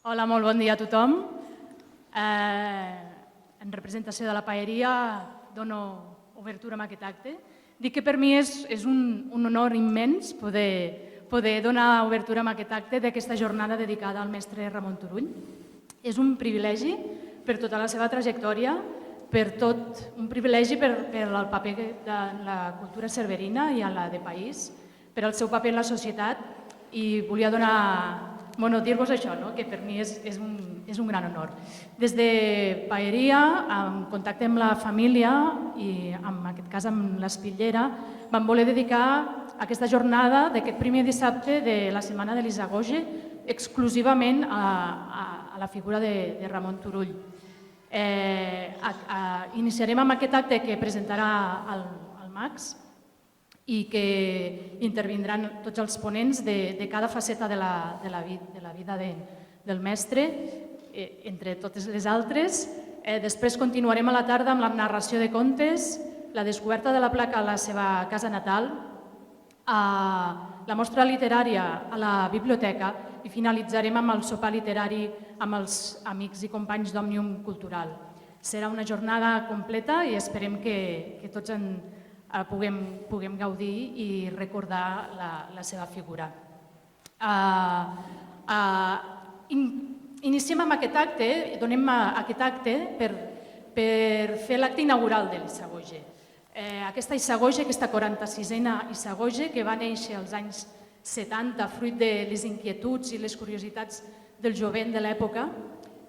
Hola, molt bon dia a tothom. En representació de la paeria dono obertura a aquest acte. Dic que per mi és un honor immens poder donar obertura a aquest acte d'aquesta jornada dedicada al mestre Ramon Turull. És un privilegi per tota la seva trajectòria, un privilegi per el paper de la cultura cerverina i a la de país, per al seu paper en la societat, i volia dir-vos això, que per mi és un gran honor. Des de Paeria, en contacte amb la família i en aquest cas amb l'Espitllera, vam voler dedicar aquesta jornada d'aquest primer dissabte de la setmana de l'Isagoge exclusivament a la figura de Ramon Turull. Iniciarem amb aquest acte que presentarà el Max i que intervindran tots els ponents de cada faceta de la vida del mestre, entre totes les altres. Després continuarem a la tarda amb la narració de contes, la descoberta de la placa a la seva casa natal, la mostra literària a la biblioteca i finalitzarem amb el sopar literari amb els amics i companys d'Òmnium Cultural. Serà una jornada completa i esperem que tots puguem gaudir i recordar la seva figura. Iniciem amb aquest acte, donem aquest acte per fer l'acte inaugural de l'Isagoge. Aquesta Isagoge, aquesta 46a Isagoge, que va néixer als anys 70 fruit de les inquietuds i les curiositats del jovent de l'època,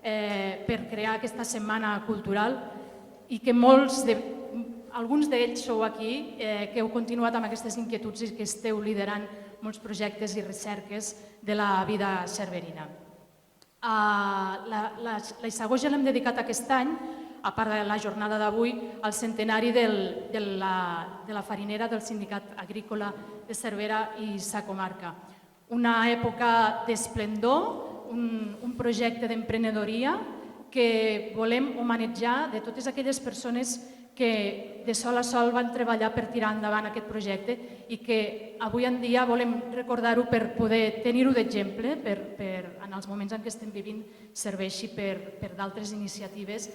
per crear aquesta setmana cultural i que alguns d'ells sou aquí, que heu continuat amb aquestes inquietuds i que esteu liderant molts projectes i recerques de la vida cerverina. La Isagoge l'hem dedicat aquest any, a part de la jornada d'avui, al centenari de la farinera del Sindicat Agrícola de Cervera i sa comarca. Una època d'esplendor, un projecte d'emprenedoria que volem homenatjar de totes aquelles persones que de sol a sol van treballar per tirar endavant aquest projecte i que avui en dia volem recordar-ho per poder tenir-ho d'exemple, en els moments en què estem vivint serveixi per d'altres iniciatives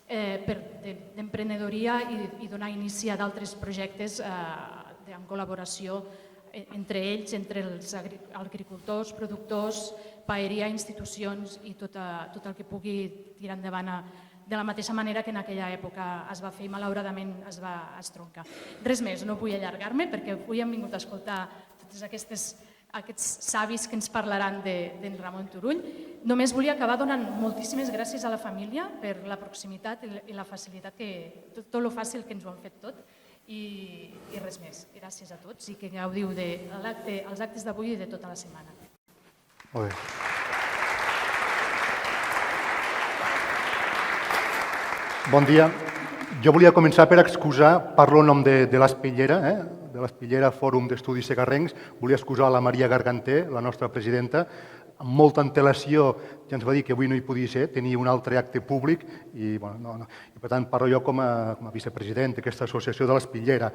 d'emprenedoria i donar inici a d'altres projectes en col·laboració entre ells, entre els agricultors, productors, paeria, institucions i tot el que pugui tirar endavant de la mateixa manera que en aquella època es va fer i malauradament es va estroncar. Res més, no vull allargar-me perquè avui hem vingut a escoltar tots aquests savis que ens parlaran d'en Ramon Turull. Només volia acabar donant moltíssimes gràcies a la família per la proximitat i la facilitat, tot el fàcil que ens ho han fet tot i res més. Gràcies a tots i que gaudiu dels actes d'avui i de tota la setmana. Molt bé. Bon dia. Jo volia començar per excusar, parlo en nom de l'Espitllera, de l'Espitllera Fòrum d'Estudis Segarrencs. Volia excusar la Maria Garganter, la nostra presidenta. Amb molta antelació ja ens va dir que avui no hi podia ser, tenia un altre acte públic i per tant parlo jo com a vicepresident d'aquesta associació de l'Espitllera.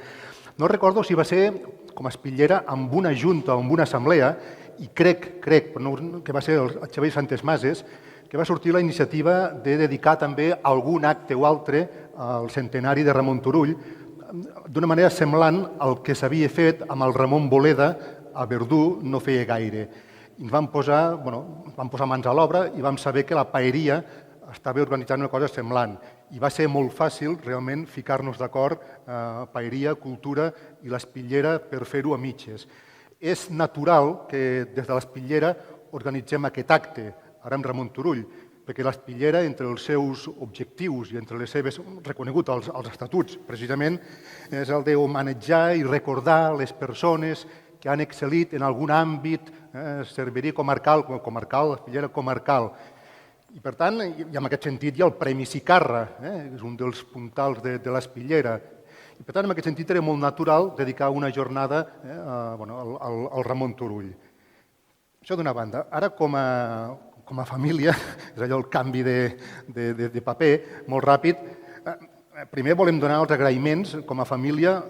No recordo si va ser com a Espitllera amb una junta o amb una assemblea i crec que va ser el Xavier Santes Mases, que va sortir la iniciativa de dedicar també algun acte o altre al centenari de Ramon Turull, d'una manera semblant al que s'havia fet amb el Ramon Boleda a Verdú no feia gaire. I ens vam posar mans a l'obra i vam saber que la paeria estava organitzant una cosa semblant. I va ser molt fàcil realment ficar-nos d'acord, paeria, cultura i l'Espitllera per fer-ho a mitges. És natural que des de l'Espitllera organitzem aquest acte, ara amb Ramon Turull, perquè l'Espitllera, entre els seus objectius i entre les seves, reconegut als estatuts, precisament, és el d'homenatjar i recordar les persones que han excel·lit en algun àmbit, cerverí comarcal, l'Espitllera comarcal. I per tant, i en aquest sentit hi ha el Premi Sicarra, és un dels puntals de l'Espitllera. I per tant, en aquest sentit era molt natural dedicar una jornada al Ramon Turull. Això d'una banda. Ara, com a família, és allò el canvi de paper, molt ràpid, primer volem donar els agraïments com a família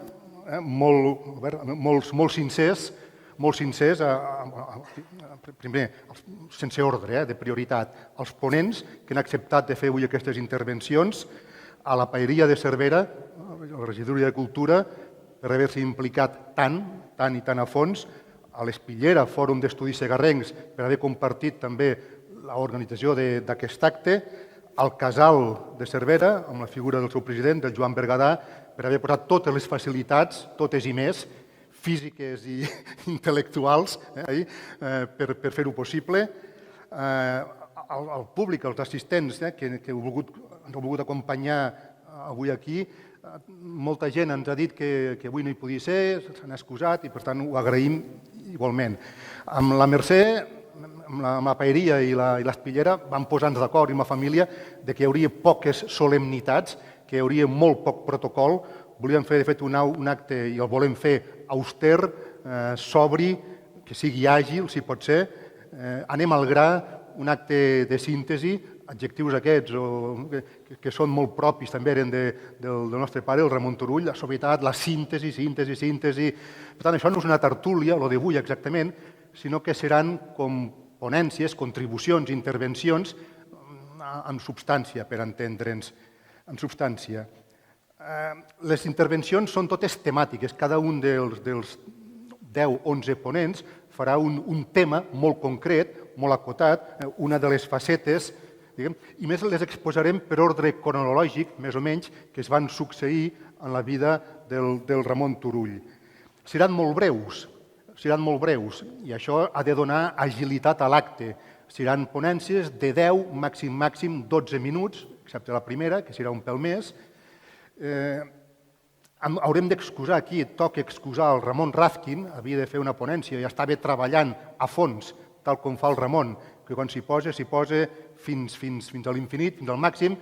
molt sincers, molt sincers, primer, sense ordre, de prioritat, als ponents que han acceptat de fer avui aquestes intervencions, a la Paeria de Cervera, a la Regidoria de Cultura, per haver-s'hi implicat tant i tant a fons, a l'Espillera, Fòrum d'Estudis Segarrencs, per haver compartit també l'organització d'aquest acte, al Casal de Cervera, amb la figura del seu president, del Joan Bergadà, per haver posat totes les facilitats, totes i més, físiques i intel·lectuals, per fer-ho possible. Al públic, als assistents que ens han volgut acompanyar avui aquí, molta gent ens ha dit que avui no hi podia ser, s'han excusat i per tant ho agraïm igualment. Amb la Mercè, amb la Paeria i l'Espillera vam posar-nos d'acord amb la família que hi hauria poques solemnitats, que hi hauria molt poc protocol. Volíem fer, de fet, un acte i el volem fer auster, sobri, que sigui àgil, si pot ser. Anem al gra, un acte de síntesi, adjectius aquests que són molt propis, també eren del nostre pare, el Ramon Turull, la sobrietat, la síntesi. Per tant, això no és una tertúlia, el d'avui exactament, sinó que seran com ponències, contribucions, intervencions amb substància, per entendre'ns, amb substància. Les intervencions són totes temàtiques. Cada un dels 10-11 ponents farà un tema molt concret, molt acotat, una de les facetes, i més les exposarem per ordre cronològic, més o menys, que es van succeir en la vida del Ramon Turull. Seran molt breus, i això ha de donar agilitat a l'acte. Seran ponències de 10, màxim 12 minuts, excepte la primera, que serà un pèl més. Haurem d'excusar aquí, toca excusar el Ramon Rafkin, havia de fer una ponència i estava treballant a fons, tal com fa el Ramon, que quan s'hi posa fins a l'infinit, fins al màxim.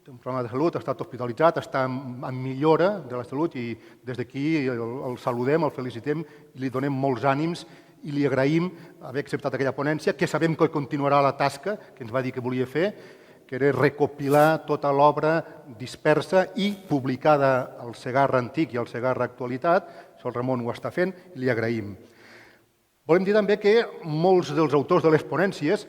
Té un problema de salut, ha estat hospitalitzat, està en millora de la salut i des d'aquí el saludem, el felicitem, li donem molts ànims i li agraïm haver acceptat aquella ponència, que sabem que continuarà la tasca que ens va dir que volia fer, que era recopilar tota l'obra dispersa i publicada al Segarra Antic i al Segarra Actualitat. Això el Ramon ho està fent i li agraïm. Volem dir també que molts dels autors de les ponències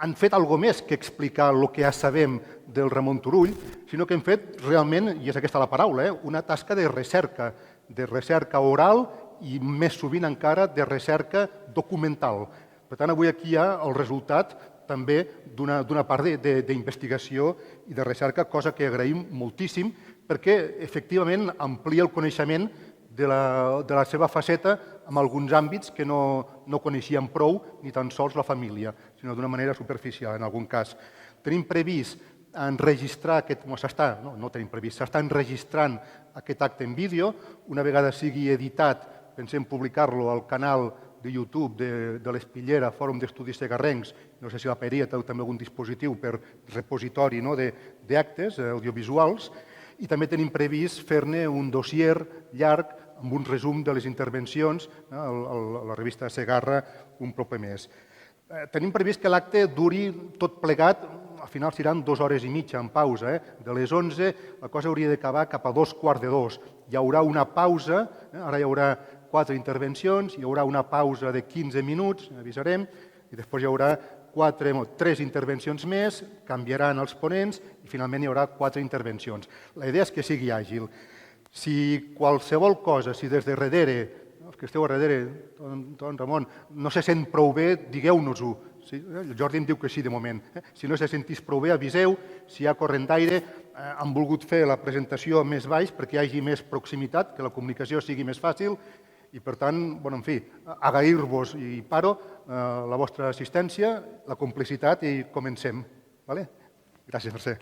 han fet alguna més que explicar el que ja sabem del Ramon Turull, sinó que han fet realment, i és aquesta la paraula, una tasca de recerca oral i més sovint encara de recerca documental. Per tant, avui aquí hi ha el resultat també d'una part d'investigació i de recerca, cosa que agraïm moltíssim, perquè efectivament amplia el coneixement de la seva faceta en alguns àmbits que no coneixíem prou, ni tan sols la família, sinó d'una manera superficial en algun cas. Tenim previst enregistrar s'està enregistrant aquest acte en vídeo. Una vegada sigui editat, pensem publicar-lo al canal de YouTube de l'Espillera, Fòrum d'Estudis Segarrencs. No sé si la Paeria té també algun dispositiu per repositori d'actes audiovisuals. I també tenim previst fer-ne un dossier llarg amb un resum de les intervencions a la revista Segarra un proper mes. Tenim previst que l'acte duri tot plegat, al final seran 2 hores i mitja en pausa. De les 11 la cosa hauria d'acabar cap a 2:15. Hi haurà una pausa, ara hi haurà 4 intervencions, hi haurà una pausa de 15 minuts, avisarem, i després hi haurà 3 intervencions més, canviaran els ponents i finalment hi haurà 4 intervencions. La idea és que sigui àgil. Si qualsevol cosa, si des de darrere, els que esteu a darrere, don Ramon, no se sent prou bé, digueu-nos-ho. El Jordi em diu que sí de moment. Si no se sentís prou bé, aviseu. Si hi ha corrent d'aire, han volgut fer la presentació més baix perquè hi hagi més proximitat, que la comunicació sigui més fàcil. I, per tant, en fi, agrair-vos i paro la vostra assistència, la complicitat i comencem. Gràcies, Mercè.